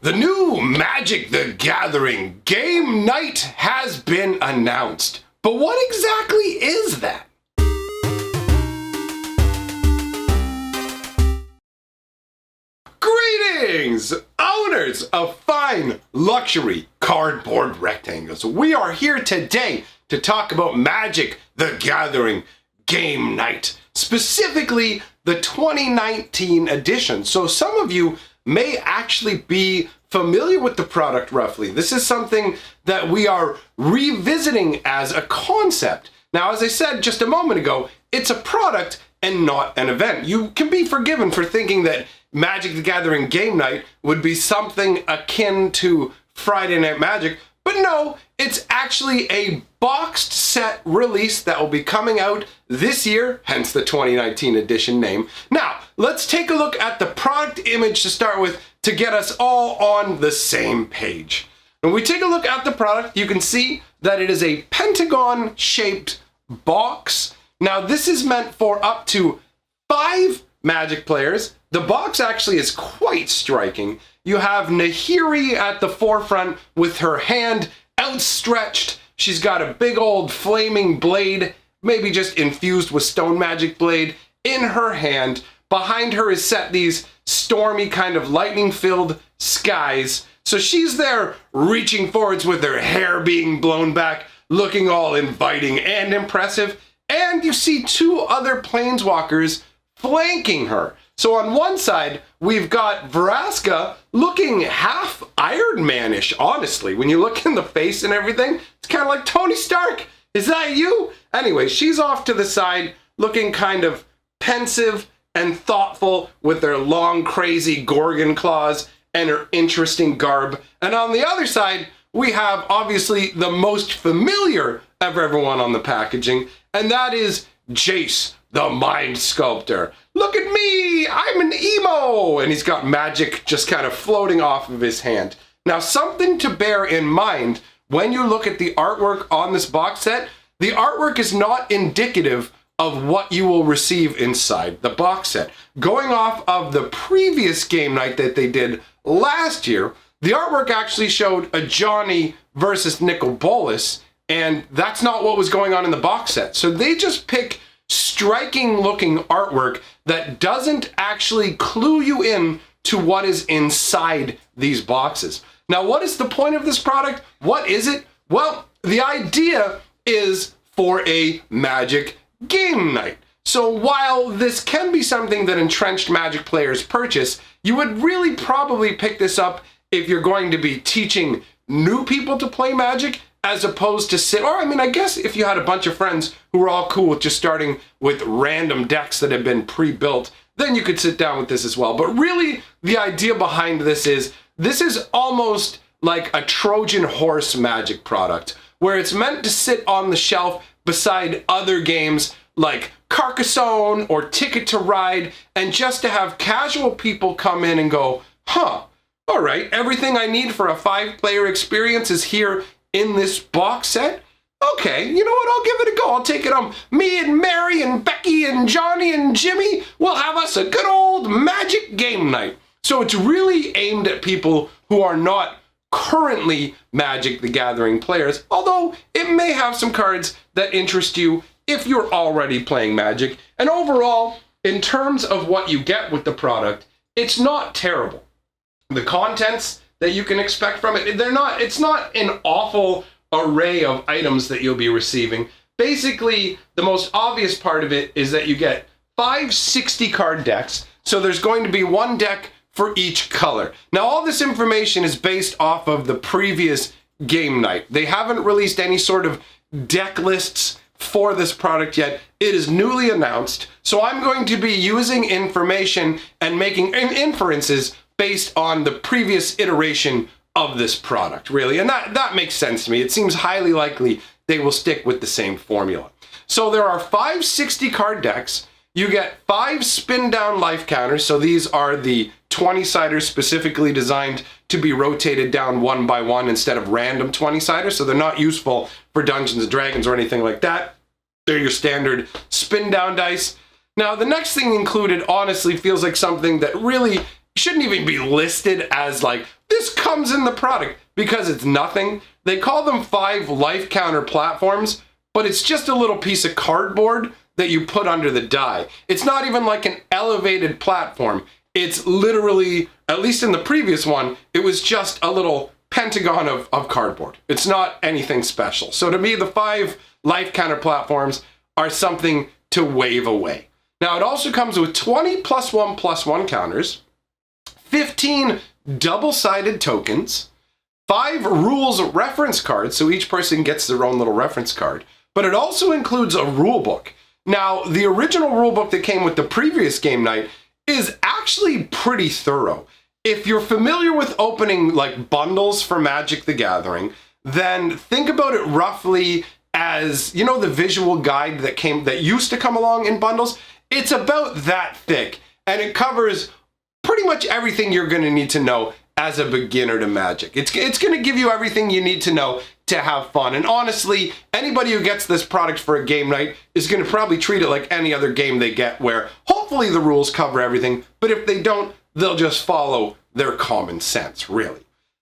The new Magic the Gathering game night has been announced. But what exactly is that? Greetings, owners of fine luxury cardboard rectangles. We are here today to talk about Magic the Gathering game night, specifically the 2019 edition. So some of you may actually be familiar with the product roughly. This is something that we are revisiting as a concept. Now, as I said just a moment ago, it's a product and not an event. You can be forgiven for thinking that Magic the Gathering game night would be something akin to Friday Night Magic, but no, it's actually a boxed set release that will be coming out this year, hence the 2019 edition name. Now, let's take a look at the product image to start with to get us all on the same page. When we take a look at the product, you can see that it is a pentagon-shaped box. Now, this is meant for up to 5 Magic players. The box actually is quite striking. You have Nahiri at the forefront with her hand outstretched. She's got a big old flaming blade, maybe just infused with stone magic blade, in her hand. Behind her is set these stormy kind of lightning-filled skies. So she's there reaching forwards with her hair being blown back, looking all inviting and impressive. And you see 2 other planeswalkers flanking her. So on one side, we've got Vraska looking half Iron Man-ish, honestly. When you look in the face and everything, it's kind of like Tony Stark. Is that you? Anyway, she's off to the side looking kind of pensive and thoughtful with her long, crazy Gorgon claws and her interesting garb. And on the other side, we have obviously the most familiar of everyone on the packaging, and that is Jace, the Mind Sculptor. Look at me, I'm an emo! And he's got magic just kind of floating off of his hand. Now, something to bear in mind when you look at the artwork on this box set, the artwork is not indicative of what you will receive inside the box set. Going off of the previous game night that they did last year, the artwork actually showed a Johnny versus Nicol Bolas, and that's not what was going on in the box set. So they just pick striking looking artwork that doesn't actually clue you in to what is inside these boxes. Now, what is the point of this product? What is it? Well, the idea is for a Magic game night. So while this can be something that entrenched Magic players purchase, you would really probably pick this up if you're going to be teaching new people to play Magic, as opposed to I guess if you had a bunch of friends who were all cool with just starting with random decks that have been pre-built, then you could sit down with this as well. But really, the idea behind this is almost like a Trojan horse Magic product, where it's meant to sit on the shelf beside other games like Carcassonne or Ticket to Ride, and just to have casual people come in and go, huh, all right, everything I need for a 5-player experience is here in this box set? Okay, you know what, I'll give it a go. I'll take it on. Me and Mary and Becky and Johnny and Jimmy will have us a good old Magic game night. So it's really aimed at people who are not currently Magic the Gathering players, although it may have some cards that interest you if you're already playing Magic. And overall, in terms of what you get with the product, it's not terrible. The contents that you can expect from it, it's not an awful array of items that you'll be receiving. Basically, the most obvious part of it is that you get 5 60-card decks, so there's going to be 1 deck for each color. Now, all this information is based off of the previous game night. They haven't released any sort of deck lists for this product yet. It is newly announced, so I'm going to be using information and making inferences based on the previous iteration of this product, really. And that makes sense to me. It seems highly likely they will stick with the same formula. So there are 5 60-card decks. You get 5 spin-down life counters. So these are the 20-siders specifically designed to be rotated down one by one instead of random 20-siders. So they're not useful for Dungeons & Dragons or anything like that. They're your standard spin-down dice. Now, the next thing included honestly feels like something that really shouldn't even be listed as like, this comes in the product, because it's nothing. They call them 5 life counter platforms, but it's just a little piece of cardboard that you put under the die. It's not even like an elevated platform. It's literally, at least in the previous one, it was just a little pentagon of cardboard. It's not anything special. So to me, the 5 life counter platforms are something to wave away. Now, it also comes with 20 +1/+1 counters, 15 double-sided tokens, 5 rules reference cards, so each person gets their own little reference card, but it also includes a rule book. Now, the original rule book that came with the previous game night is actually pretty thorough. If you're familiar with opening like bundles for Magic the Gathering, then think about it roughly as, you know, the visual guide that used to come along in bundles. It's about that thick, and it covers pretty much everything you're going to need to know as a beginner to Magic. It's going to give you everything you need to know to have fun. And honestly, anybody who gets this product for a game night is going to probably treat it like any other game they get, where hopefully the rules cover everything, but if they don't, they'll just follow their common sense, really.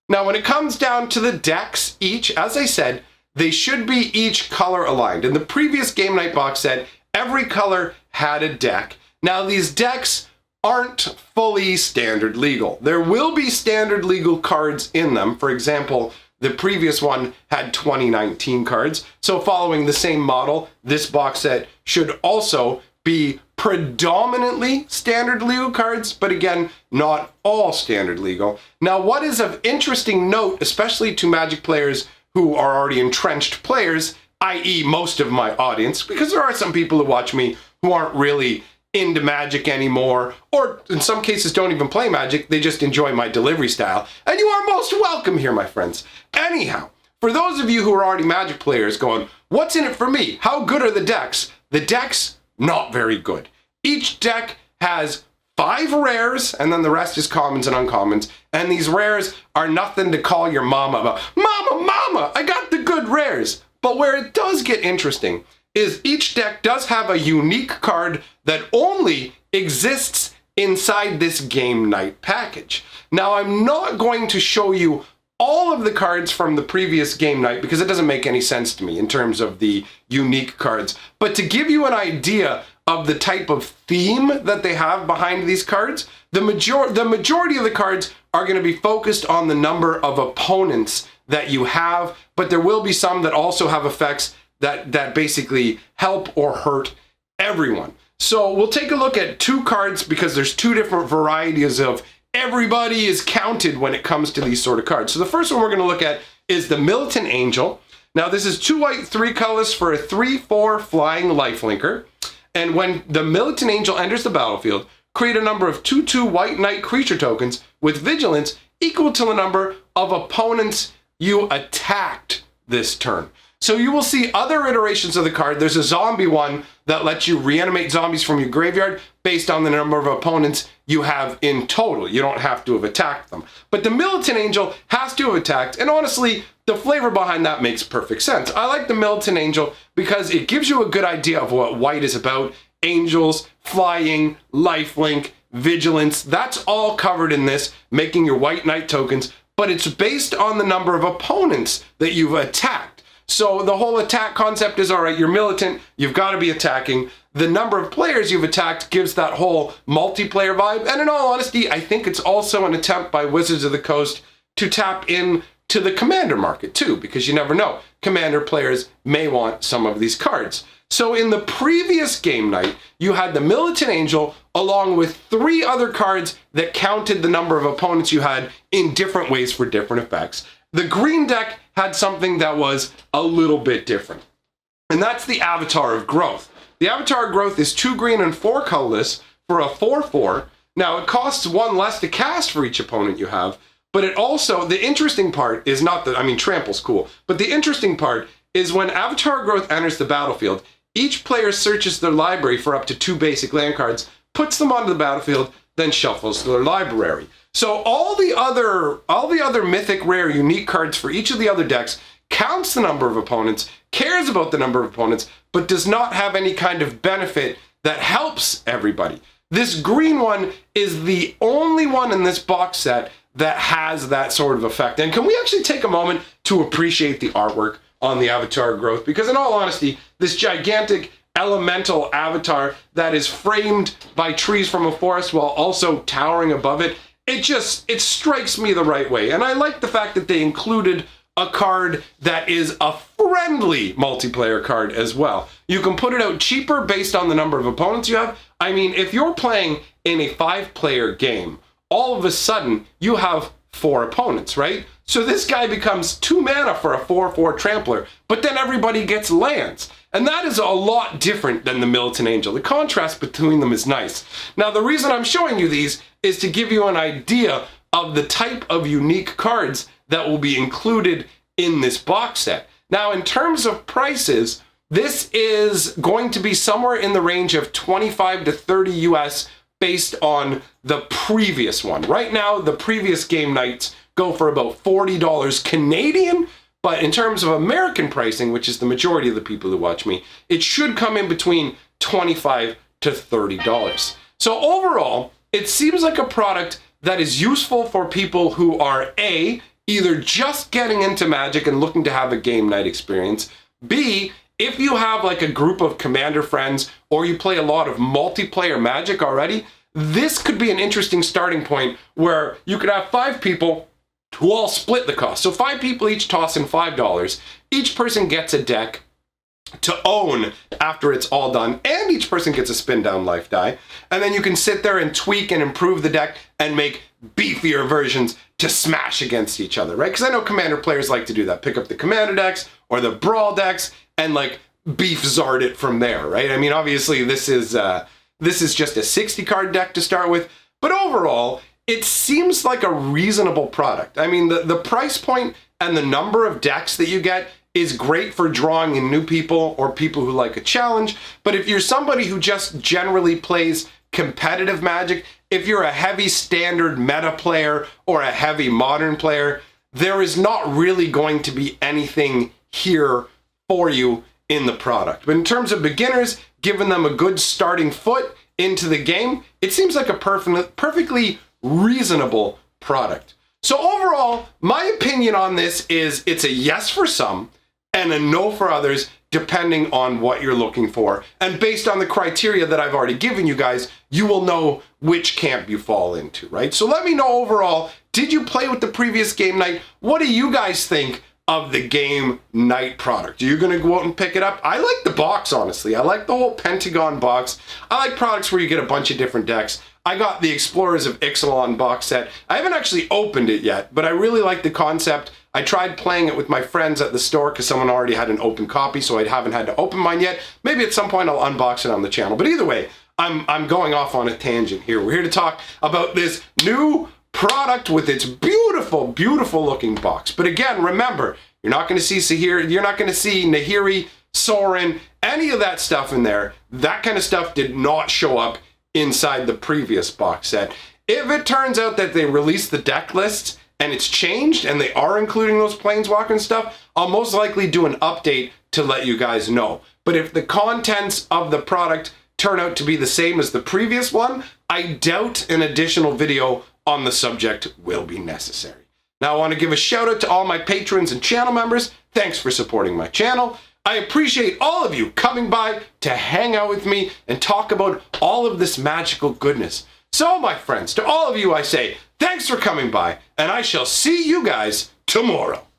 Now, when it comes down to the decks, each, as I said, they should be each color aligned. In the previous game night box set, every color had a deck. Now, these decks aren't fully standard legal. There will be standard legal cards in them. For example, the previous one had 2019 cards. So following the same model, this box set should also be predominantly standard legal cards, but again, not all standard legal. Now, what is of interesting note, especially to Magic players who are already entrenched players, i.e. most of my audience, because there are some people who watch me who aren't really into Magic anymore, or in some cases don't even play Magic, they just enjoy my delivery style. And you are most welcome here, my friends. Anyhow, for those of you who are already Magic players going, what's in it for me? How good are the decks? The decks, not very good. Each deck has 5 rares, and then the rest is commons and uncommons. And these rares are nothing to call your mama about. Mama, I got the good rares. But where it does get interesting is each deck does have a unique card that only exists inside this game night package. Now, I'm not going to show you all of the cards from the previous game night because it doesn't make any sense to me in terms of the unique cards. But to give you an idea of the type of theme that they have behind these cards, the majority of the cards are going to be focused on the number of opponents that you have, but there will be some that also have effects that basically help or hurt everyone. So we'll take a look at 2 cards because there's 2 different varieties of everybody is counted when it comes to these sort of cards. So the first one we're going to look at is the Militant Angel. Now this is 2 white, 3 colorless for a 3/4 flying lifelinker. And when the Militant Angel enters the battlefield, create a number of 2/2 white knight creature tokens with vigilance equal to the number of opponents you attacked this turn. So you will see other iterations of the card. There's a zombie one that lets you reanimate zombies from your graveyard based on the number of opponents you have in total. You don't have to have attacked them. But the Militant Angel has to have attacked, and honestly, the flavor behind that makes perfect sense. I like the Militant Angel because it gives you a good idea of what white is about. Angels, flying, lifelink, vigilance, that's all covered in this, making your white knight tokens, but it's based on the number of opponents that you've attacked. So the whole attack concept is, all right, you're militant, you've got to be attacking. The number of players you've attacked gives that whole multiplayer vibe. And in all honesty, I think it's also an attempt by Wizards of the Coast to tap in to the Commander market too, because you never know. Commander players may want some of these cards. So in the previous game night, you had the Militant Angel along with 3 other cards that counted the number of opponents you had in different ways for different effects. The green deck had something that was a little bit different, and that's the Avatar of Growth. The Avatar of Growth is 2 green and 4 colorless for a 4/4. Now, it costs 1 less to cast for each opponent you have, but it also, the interesting part is not that, I mean, Trample's cool, but the interesting part is when Avatar of Growth enters the battlefield, each player searches their library for up to 2 basic land cards, puts them onto the battlefield, then shuffles their library. So all the other mythic, rare, unique cards for each of the other decks counts the number of opponents, cares about the number of opponents, but does not have any kind of benefit that helps everybody. This green one is the only one in this box set that has that sort of effect. And can we actually take a moment to appreciate the artwork on the avatar growth? Because in all honesty, this gigantic elemental avatar that is framed by trees from a forest while also towering above it, it strikes me the right way. And I like the fact that they included a card that is a friendly multiplayer card as well. You can put it out cheaper based on the number of opponents you have. I mean, if you're playing in a 5-player game, all of a sudden you have 4 opponents, right? So this guy becomes 2 mana for a 4/4 trampler, but then everybody gets lands. And that is a lot different than the Militant Angel. The contrast between them is nice. Now, the reason I'm showing you these is to give you an idea of the type of unique cards that will be included in this box set. Now, in terms of prices, this is going to be somewhere in the range of 25 to 30 US based on the previous one. Right now, the previous game nights go for about $40 Canadian, but in terms of American pricing, which is the majority of the people who watch me, it should come in between $25 to $30. So overall, it seems like a product that is useful for people who are A, either just getting into Magic and looking to have a game night experience, B, if you have like a group of Commander friends or you play a lot of multiplayer Magic already, this could be an interesting starting point where you could have 5 people who all split the cost. So 5 people each toss in $5. Each person gets a deck to own after it's all done, and each person gets a spin down life die. And then you can sit there and tweak and improve the deck and make beefier versions to smash against each other, right? Because I know Commander players like to do that. Pick up the Commander decks or the Brawl decks and like beef zard it from there, right? I mean, obviously this is just a 60 card deck to start with, but overall, it seems like a reasonable product. I mean, the price point and the number of decks that you get is great for drawing in new people or people who like a challenge. But if you're somebody who just generally plays competitive Magic, if you're a heavy standard meta player or a heavy modern player, there is not really going to be anything here for you in the product. But in terms of beginners, giving them a good starting foot into the game, it seems like a perfectly reasonable product. So overall, my opinion on this is it's a yes for some and a no for others, depending on what you're looking for. And based on the criteria that I've already given you guys, you will know which camp you fall into, right? So let me know overall, did you play with the previous game night? What do you guys think of the game night product? Are you gonna go out and pick it up? I like the box, honestly. I like the whole Pentagon box. I like products where you get a bunch of different decks. I got the Explorers of Ixalan box set. I haven't actually opened it yet, but I really like the concept. I tried playing it with my friends at the store because someone already had an open copy, so I haven't had to open mine yet. Maybe at some point I'll unbox it on the channel. But either way, I'm going off on a tangent here. We're here to talk about this new product with its beautiful, beautiful looking box. But again, remember, you're not going to see Sahir, you're not going to see Nahiri, Sorin, any of that stuff in there. That kind of stuff did not show up inside the previous box set. If it turns out that they released the deck lists and it's changed and they are including those Planeswalker and stuff, I'll most likely do an update to let you guys know. But if the contents of the product turn out to be the same as the previous one, I doubt an additional video on the subject will be necessary. Now I want to give a shout out to all my patrons and channel members. Thanks for supporting my channel. I appreciate all of you coming by to hang out with me and talk about all of this magical goodness. So my friends, to all of you I say, thanks for coming by, and I shall see you guys tomorrow.